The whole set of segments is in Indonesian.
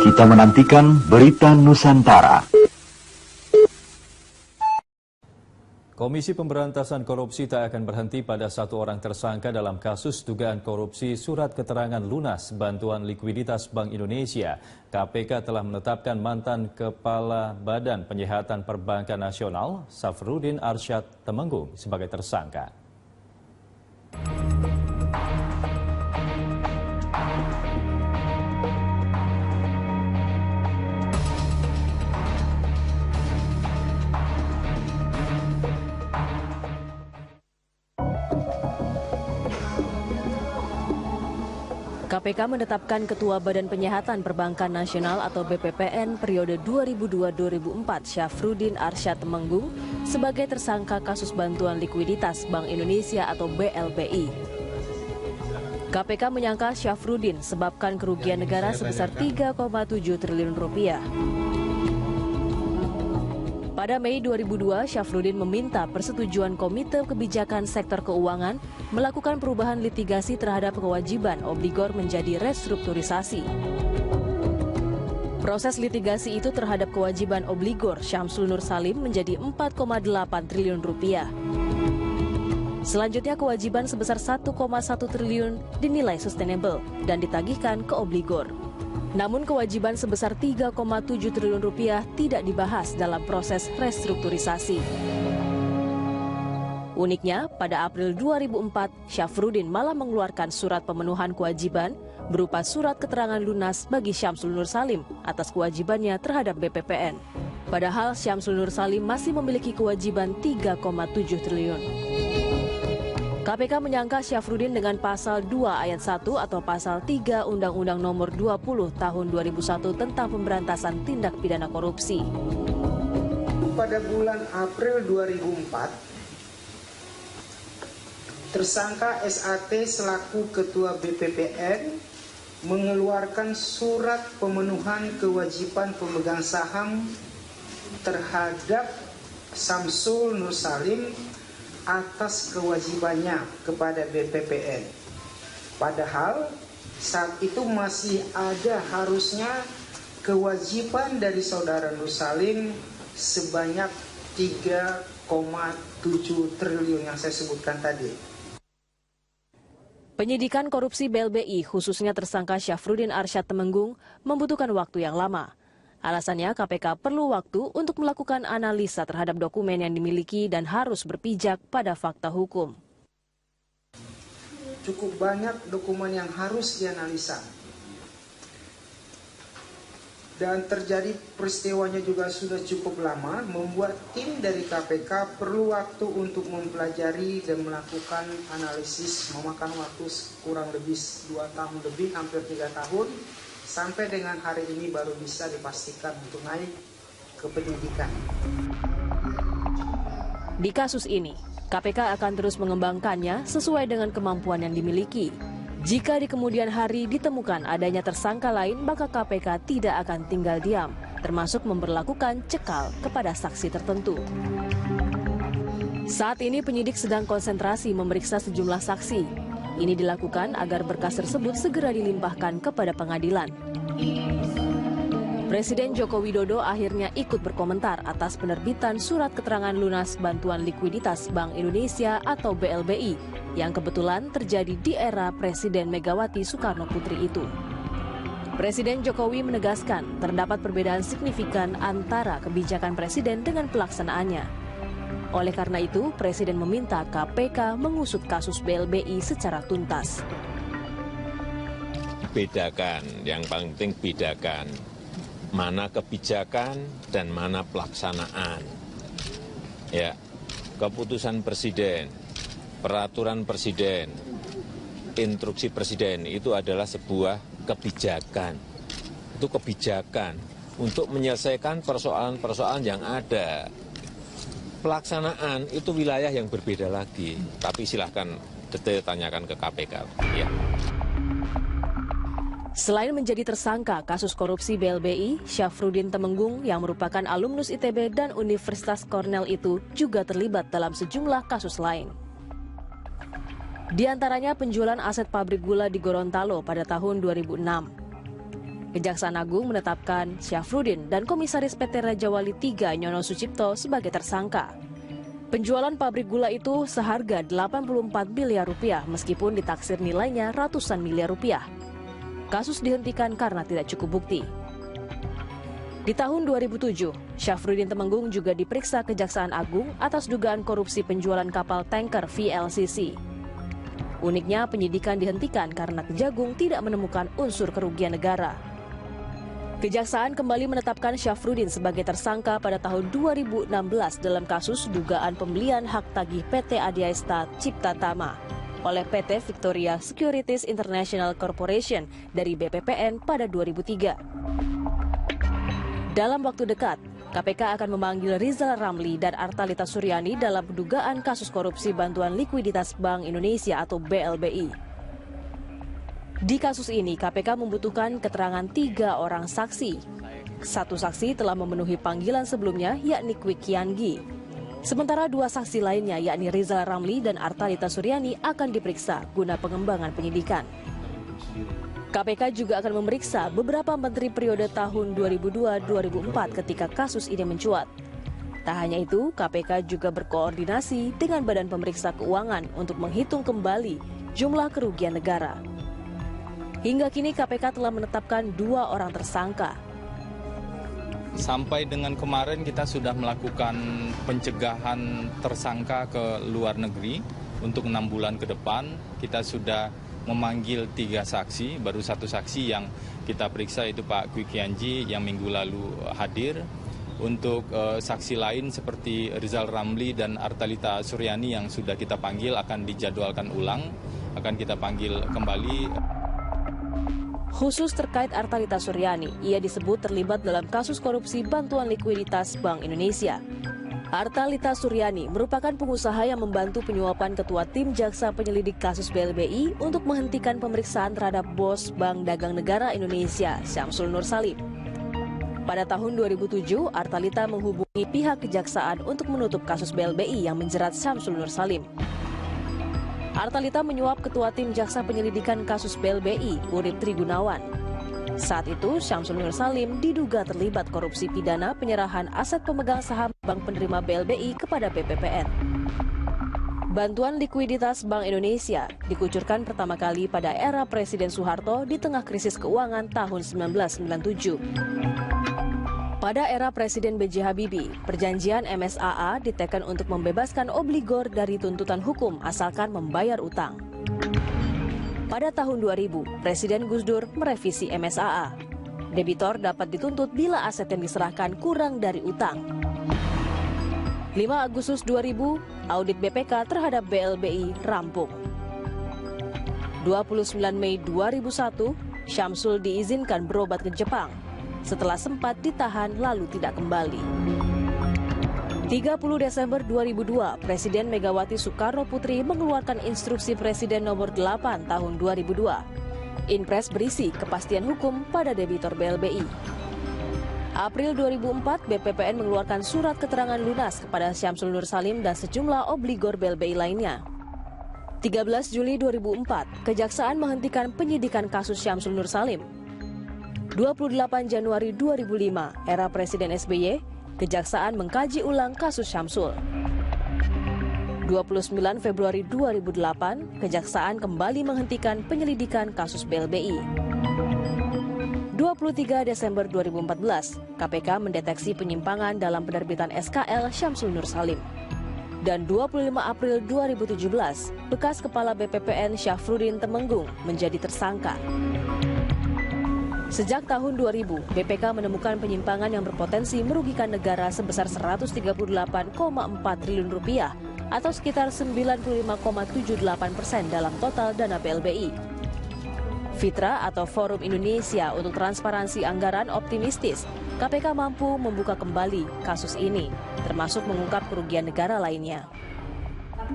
Kita menantikan berita Nusantara. Komisi Pemberantasan Korupsi tak akan berhenti pada satu orang tersangka dalam kasus dugaan korupsi surat keterangan lunas bantuan likuiditas Bank Indonesia. KPK telah menetapkan mantan Kepala Badan Penyihatan Perbankan Nasional, Safrudin Arsyad Temenggung, sebagai tersangka. KPK menetapkan Ketua Badan Penyihatan Perbankan Nasional atau BPPN periode 2002-2004 Safrudin Arsyad Temenggung sebagai tersangka kasus bantuan likuiditas Bank Indonesia atau BLBI. KPK menyangka Safrudin sebabkan kerugian negara sebesar 3,7 triliun rupiah. Pada Mei 2002, Safrudin meminta persetujuan Komite Kebijakan Sektor Keuangan melakukan perubahan litigasi terhadap kewajiban obligor menjadi restrukturisasi. Proses litigasi itu terhadap kewajiban obligor Syamsul Nur Salim menjadi 4,8 triliun rupiah. Selanjutnya kewajiban sebesar 1,1 triliun dinilai sustainable dan ditagihkan ke obligor. Namun kewajiban sebesar 3,7 triliun rupiah tidak dibahas dalam proses restrukturisasi. Uniknya, pada April 2004, Safrudin malah mengeluarkan surat pemenuhan kewajiban berupa surat keterangan lunas bagi Syamsul Nur Salim atas kewajibannya terhadap BPPN. Padahal Syamsul Nur Salim masih memiliki kewajiban 3,7 triliun. KPK menyangka Safrudin dengan pasal 2 ayat 1 atau pasal 3 Undang-Undang Nomor 20 Tahun 2001 tentang pemberantasan tindak pidana korupsi. Pada bulan April 2004, tersangka SAT selaku Ketua BPPN mengeluarkan surat pemenuhan kewajiban pemegang saham terhadap Syamsul Nur Salim atas kewajibannya kepada BPPN. Padahal saat itu masih ada harusnya kewajiban dari saudara Nur Salim sebanyak 3,7 triliun yang saya sebutkan tadi. Penyidikan korupsi BLBI khususnya tersangka Safrudin Arsyad Temenggung membutuhkan waktu yang lama. Alasannya KPK perlu waktu untuk melakukan analisa terhadap dokumen yang dimiliki dan harus berpijak pada fakta hukum. Cukup banyak dokumen yang harus dianalisa. Dan terjadi peristiwanya juga sudah cukup lama, membuat tim dari KPK perlu waktu untuk mempelajari dan melakukan analisis, memakan waktu kurang lebih 2 tahun lebih, hampir 3 tahun. Sampai dengan hari ini baru bisa dipastikan untuk naik ke penyidikan. Di kasus ini, KPK akan terus mengembangkannya sesuai dengan kemampuan yang dimiliki. Jika di kemudian hari ditemukan adanya tersangka lain, maka KPK tidak akan tinggal diam, termasuk memberlakukan cekal kepada saksi tertentu. Saat ini penyidik sedang konsentrasi memeriksa sejumlah saksi. Ini dilakukan agar berkas tersebut segera dilimpahkan kepada pengadilan. Presiden Joko Widodo akhirnya ikut berkomentar atas penerbitan surat keterangan lunas bantuan likuiditas Bank Indonesia atau BLBI yang kebetulan terjadi di era Presiden Megawati Soekarno Putri itu. Presiden Jokowi menegaskan terdapat perbedaan signifikan antara kebijakan Presiden dengan pelaksanaannya. Oleh karena itu, Presiden meminta KPK mengusut kasus BLBI secara tuntas. Bedakan, yang paling penting bedakan mana kebijakan dan mana pelaksanaan. Ya, keputusan Presiden, peraturan Presiden, instruksi Presiden itu adalah sebuah kebijakan. Itu kebijakan untuk menyelesaikan persoalan-persoalan yang ada. Pelaksanaan itu wilayah yang berbeda lagi, tapi silahkan detail tanyakan ke KPK. Ya. Selain menjadi tersangka kasus korupsi BLBI, Safrudin Temenggung yang merupakan alumnus ITB dan Universitas Cornell itu juga terlibat dalam sejumlah kasus lain. Di antaranya penjualan aset pabrik gula di Gorontalo pada tahun 2006. Kejaksaan Agung menetapkan Syafruddin dan Komisaris PT Raja Wali III Nyono Sucipto sebagai tersangka. Penjualan pabrik gula itu seharga 84 miliar rupiah meskipun ditaksir nilainya ratusan miliar rupiah. Kasus dihentikan karena tidak cukup bukti. Di tahun 2007, Syafruddin Temenggung juga diperiksa Kejaksaan Agung atas dugaan korupsi penjualan kapal tanker VLCC. Uniknya, penyidikan dihentikan karena Kejagung tidak menemukan unsur kerugian negara. Kejaksaan kembali menetapkan Syafruddin sebagai tersangka pada tahun 2016 dalam kasus dugaan pembelian hak tagih PT Adiaesta Cipta Tama oleh PT Victoria Securities International Corporation dari BPPN pada 2003. Dalam waktu dekat, KPK akan memanggil Rizal Ramli dan Artalita Suryani dalam dugaan kasus korupsi bantuan likuiditas Bank Indonesia atau BLBI. Di kasus ini, KPK membutuhkan keterangan 3 orang saksi. Satu saksi telah memenuhi panggilan sebelumnya, yakni Kwik Kiangi. Sementara 2 saksi lainnya, yakni Rizal Ramli dan Artalita Suryani, akan diperiksa guna pengembangan penyidikan. KPK juga akan memeriksa beberapa menteri periode tahun 2002-2004 ketika kasus ini mencuat. Tak hanya itu, KPK juga berkoordinasi dengan Badan Pemeriksa Keuangan untuk menghitung kembali jumlah kerugian negara. Hingga kini KPK telah menetapkan 2 orang tersangka. Sampai dengan kemarin kita sudah melakukan pencegahan tersangka ke luar negeri untuk 6 bulan ke depan. Kita sudah memanggil 3 saksi, baru 1 saksi yang kita periksa itu Pak Kwik Kiangi yang minggu lalu hadir. Untuk saksi lain seperti Rizal Ramli dan Artalita Suryani yang sudah kita panggil akan dijadwalkan ulang, akan kita panggil kembali. Khusus terkait Artalita Suryani, ia disebut terlibat dalam kasus korupsi bantuan likuiditas Bank Indonesia. Artalita Suryani merupakan pengusaha yang membantu penyuapan Ketua Tim Jaksa Penyelidik kasus BLBI untuk menghentikan pemeriksaan terhadap bos Bank Dagang Negara Indonesia, Syamsul Nur Salim. Pada tahun 2007, Artalita menghubungi pihak kejaksaan untuk menutup kasus BLBI yang menjerat Syamsul Nur Salim. Artalita menyuap Ketua Tim Jaksa Penyelidikan kasus BLBI, Urip Trigunawan. Saat itu, Syamsul Nur Salim diduga terlibat korupsi pidana penyerahan aset pemegang saham bank penerima BLBI kepada BPPN. Bantuan likuiditas Bank Indonesia dikucurkan pertama kali pada era Presiden Soeharto di tengah krisis keuangan tahun 1997. Pada era Presiden B.J. Habibie, perjanjian MSAA diteken untuk membebaskan obligor dari tuntutan hukum asalkan membayar utang. Pada tahun 2000, Presiden Gus Dur merevisi MSAA. Debitor dapat dituntut bila aset yang diserahkan kurang dari utang. 5 Agustus 2000, audit BPK terhadap BLBI rampung. 29 Mei 2001, Syamsul diizinkan berobat ke Jepang. Setelah sempat ditahan lalu tidak kembali. 30 Desember 2002, Presiden Megawati Soekarno Putri mengeluarkan Instruksi Presiden Nomor 8 Tahun 2002. Inpres berisi kepastian hukum pada debitor BLBI. April 2004, BPPN mengeluarkan surat keterangan lunas kepada Syamsul Nur Salim dan sejumlah obligor BLBI lainnya. 13 Juli 2004, Kejaksaan menghentikan penyidikan kasus Syamsul Nur Salim. 28 Januari 2005, era Presiden SBY, Kejaksaan mengkaji ulang kasus Syamsul. 29 Februari 2008, Kejaksaan kembali menghentikan penyelidikan kasus BLBI. 23 Desember 2014, KPK mendeteksi penyimpangan dalam penerbitan SKL Syamsul Nur Salim. Dan 25 April 2017, bekas Kepala BPPN Syafruddin Temenggung menjadi tersangka. Sejak tahun 2000, BPK menemukan penyimpangan yang berpotensi merugikan negara sebesar 138,4 triliun rupiah atau sekitar 95,78% dalam total dana BLBI. Fitra atau Forum Indonesia untuk Transparansi Anggaran optimistis KPK mampu membuka kembali kasus ini, termasuk mengungkap kerugian negara lainnya.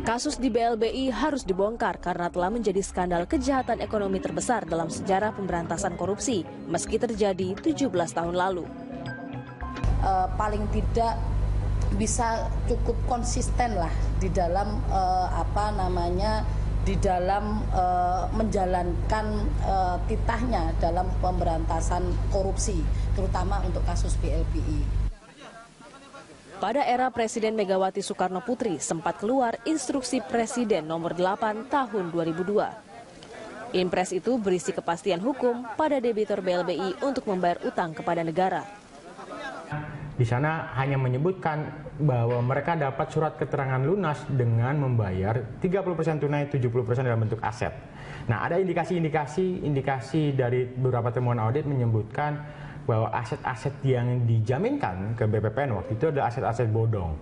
Kasus di BLBI harus dibongkar karena telah menjadi skandal kejahatan ekonomi terbesar dalam sejarah pemberantasan korupsi, meski terjadi 17 tahun lalu. Paling tidak bisa cukup konsisten lah di dalam di dalam menjalankan titahnya dalam pemberantasan korupsi, terutama untuk kasus BLBI. Pada era Presiden Megawati Soekarno Putri sempat keluar Instruksi Presiden Nomor 8 Tahun 2002. Impres itu berisi kepastian hukum pada debitur BLBI untuk membayar utang kepada negara. Di sana hanya menyebutkan bahwa mereka dapat surat keterangan lunas dengan membayar 30% tunai, 70% dalam bentuk aset. Nah, ada indikasi dari beberapa temuan audit menyebutkan bahwa aset-aset yang dijaminkan ke BPPN waktu itu adalah aset-aset bodong.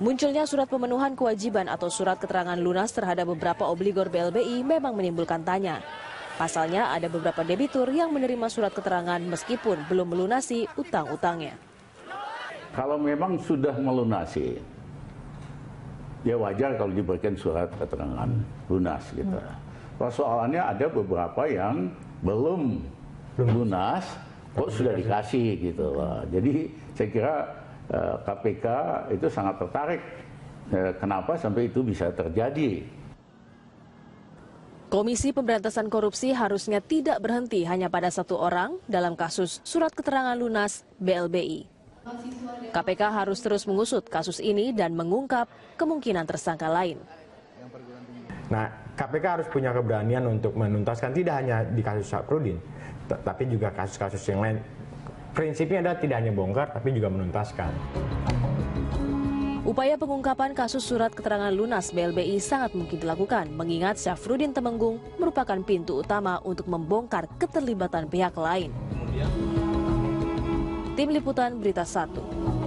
Munculnya surat pemenuhan kewajiban atau surat keterangan lunas terhadap beberapa obligor BLBI memang menimbulkan tanya. Pasalnya ada beberapa debitur yang menerima surat keterangan meskipun belum melunasi utang-utangnya. Kalau memang sudah melunasi, ya wajar kalau diberikan surat keterangan lunas gitu. Persoalannya ada beberapa yang belum lunas, kok sudah dikasih gitu loh. Jadi saya kira KPK itu sangat tertarik kenapa sampai itu bisa terjadi. Komisi Pemberantasan Korupsi harusnya tidak berhenti hanya pada satu orang dalam kasus surat keterangan lunas BLBI. KPK harus terus mengusut kasus ini dan mengungkap kemungkinan tersangka lain. Nah, KPK harus punya keberanian untuk menuntaskan tidak hanya di kasus Syafruddin, tapi juga kasus-kasus yang lain. Prinsipnya adalah tidak hanya bongkar, tapi juga menuntaskan. Upaya pengungkapan kasus surat keterangan lunas BLBI sangat mungkin dilakukan, mengingat Syafruddin Temenggung merupakan pintu utama untuk membongkar keterlibatan pihak lain. Tim Liputan Berita 1.